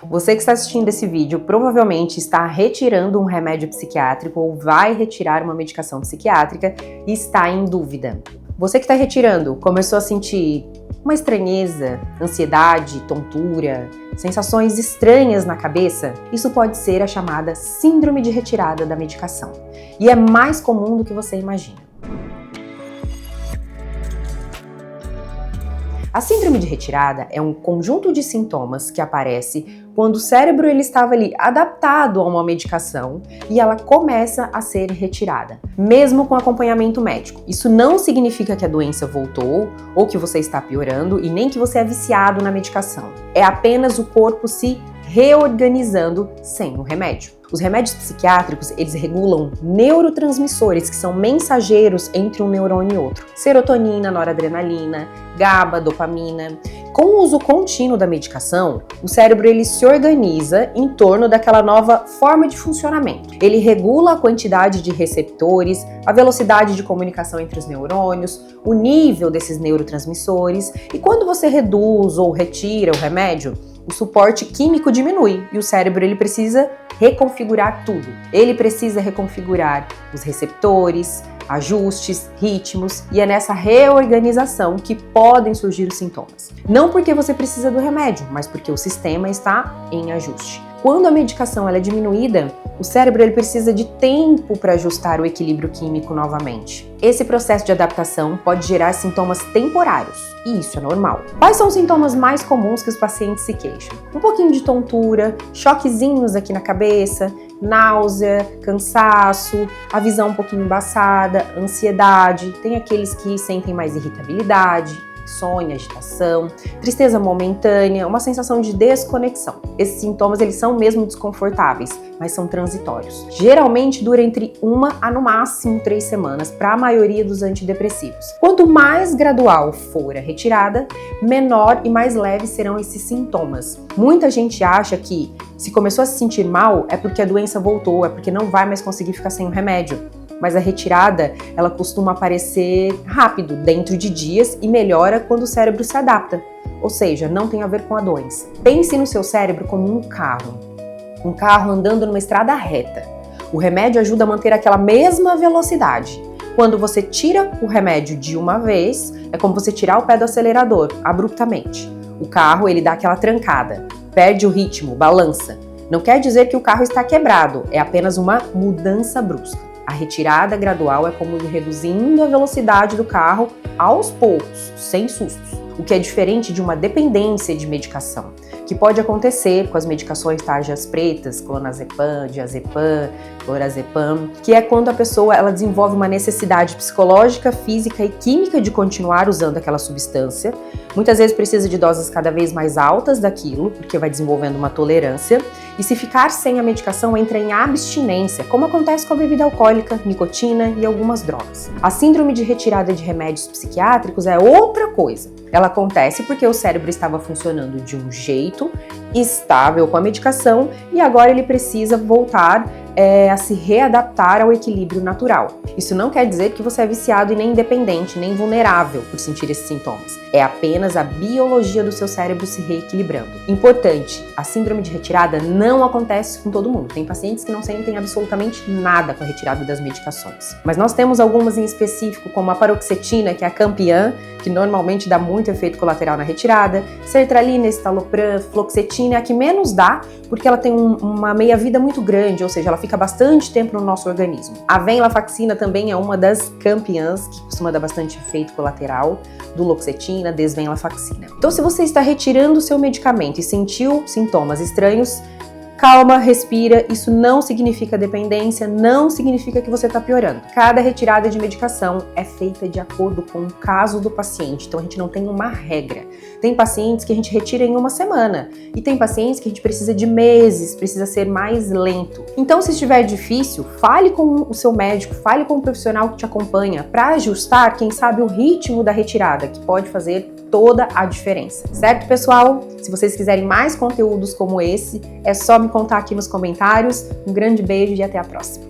Você que está assistindo esse vídeo provavelmente está retirando um remédio psiquiátrico ou vai retirar uma medicação psiquiátrica e está em dúvida. Você que está retirando começou a sentir uma estranheza, ansiedade, tontura, sensações estranhas na cabeça? Isso pode ser a chamada síndrome de retirada da medicação e é mais comum do que você imagina. A síndrome de retirada é um conjunto de sintomas que aparece quando o cérebro ele estava ali adaptado a uma medicação e ela começa a ser retirada, mesmo com acompanhamento médico. Isso não significa que a doença voltou ou que você está piorando e nem que você é viciado na medicação. É apenas o corpo se reorganizando sem o remédio. Os remédios psiquiátricos, eles regulam neurotransmissores que são mensageiros entre um neurônio e outro. Serotonina, noradrenalina, GABA, dopamina. Com o uso contínuo da medicação, o cérebro ele se organiza em torno daquela nova forma de funcionamento. Ele regula a quantidade de receptores, a velocidade de comunicação entre os neurônios, o nível desses neurotransmissores. E quando você reduz ou retira o remédio, o suporte químico diminui e o cérebro ele precisa reconfigurar tudo. Ele precisa reconfigurar os receptores, ajustes, ritmos, e é nessa reorganização que podem surgir os sintomas. Não porque você precisa do remédio, mas porque o sistema está em ajuste. Quando a medicação ela é diminuída, o cérebro ele precisa de tempo para ajustar o equilíbrio químico novamente. Esse processo de adaptação pode gerar sintomas temporários, e isso é normal. Quais são os sintomas mais comuns que os pacientes se queixam? Um pouquinho de tontura, choquezinhos aqui na cabeça, náusea, cansaço, a visão um pouquinho embaçada, ansiedade, tem aqueles que sentem mais irritabilidade, insônia, agitação, tristeza momentânea, uma sensação de desconexão. Esses sintomas eles são mesmo desconfortáveis, mas são transitórios. Geralmente dura entre 1 a no máximo 3 semanas para a maioria dos antidepressivos. Quanto mais gradual for a retirada, menor e mais leves serão esses sintomas. Muita gente acha que se começou a se sentir mal é porque a doença voltou, é porque não vai mais conseguir ficar sem o remédio. Mas a retirada, ela costuma aparecer rápido, dentro de dias, e melhora quando o cérebro se adapta. Ou seja, não tem a ver com a doença. Pense no seu cérebro como um carro andando numa estrada reta. O remédio ajuda a manter aquela mesma velocidade. Quando você tira o remédio de uma vez, é como você tirar o pé do acelerador, abruptamente. O carro, ele dá aquela trancada, perde o ritmo, balança. Não quer dizer que o carro está quebrado, é apenas uma mudança brusca. A retirada gradual é como ir reduzindo a velocidade do carro aos poucos, sem sustos, o que é diferente de uma dependência de medicação, que pode acontecer com as medicações tarjas pretas, clonazepam, diazepam, lorazepam, que é quando a pessoa ela desenvolve uma necessidade psicológica, física e química de continuar usando aquela substância. Muitas vezes precisa de doses cada vez mais altas daquilo, porque vai desenvolvendo uma tolerância. E se ficar sem a medicação, entra em abstinência, como acontece com a bebida alcoólica, nicotina e algumas drogas. A síndrome de retirada de remédios psiquiátricos é outra coisa. Ela acontece porque o cérebro estava funcionando de um jeito estável com a medicação e agora ele precisa voltar a se readaptar ao equilíbrio natural. Isso não quer dizer que você é viciado e nem independente, nem vulnerável por sentir esses sintomas. É apenas a biologia do seu cérebro se reequilibrando. Importante, a síndrome de retirada não acontece com todo mundo. Tem pacientes que não sentem absolutamente nada com a retirada das medicações. Mas nós temos algumas em específico, como a paroxetina, que é a campeã, que normalmente dá muito efeito colateral na retirada, sertralina, estalopram, fluoxetina é a que menos dá, porque ela tem uma meia-vida muito grande, ou seja, ela fica bastante tempo no nosso organismo. A venlafaxina também é uma das campeãs, que costuma dar bastante efeito colateral, duloxetina, desvenlafaxina. Então, se você está retirando o seu medicamento e sentiu sintomas estranhos, calma, respira, isso não significa dependência, não significa que você está piorando. Cada retirada de medicação é feita de acordo com o caso do paciente, então a gente não tem uma regra. Tem pacientes que a gente retira em 1 semana e tem pacientes que a gente precisa de meses, precisa ser mais lento. Então, se estiver difícil, fale com o seu médico, fale com o profissional que te acompanha para ajustar, quem sabe, o ritmo da retirada, que pode fazer toda a diferença. Certo, pessoal? Se vocês quiserem mais conteúdos como esse, é só me contar aqui nos comentários. Um grande beijo e até a próxima.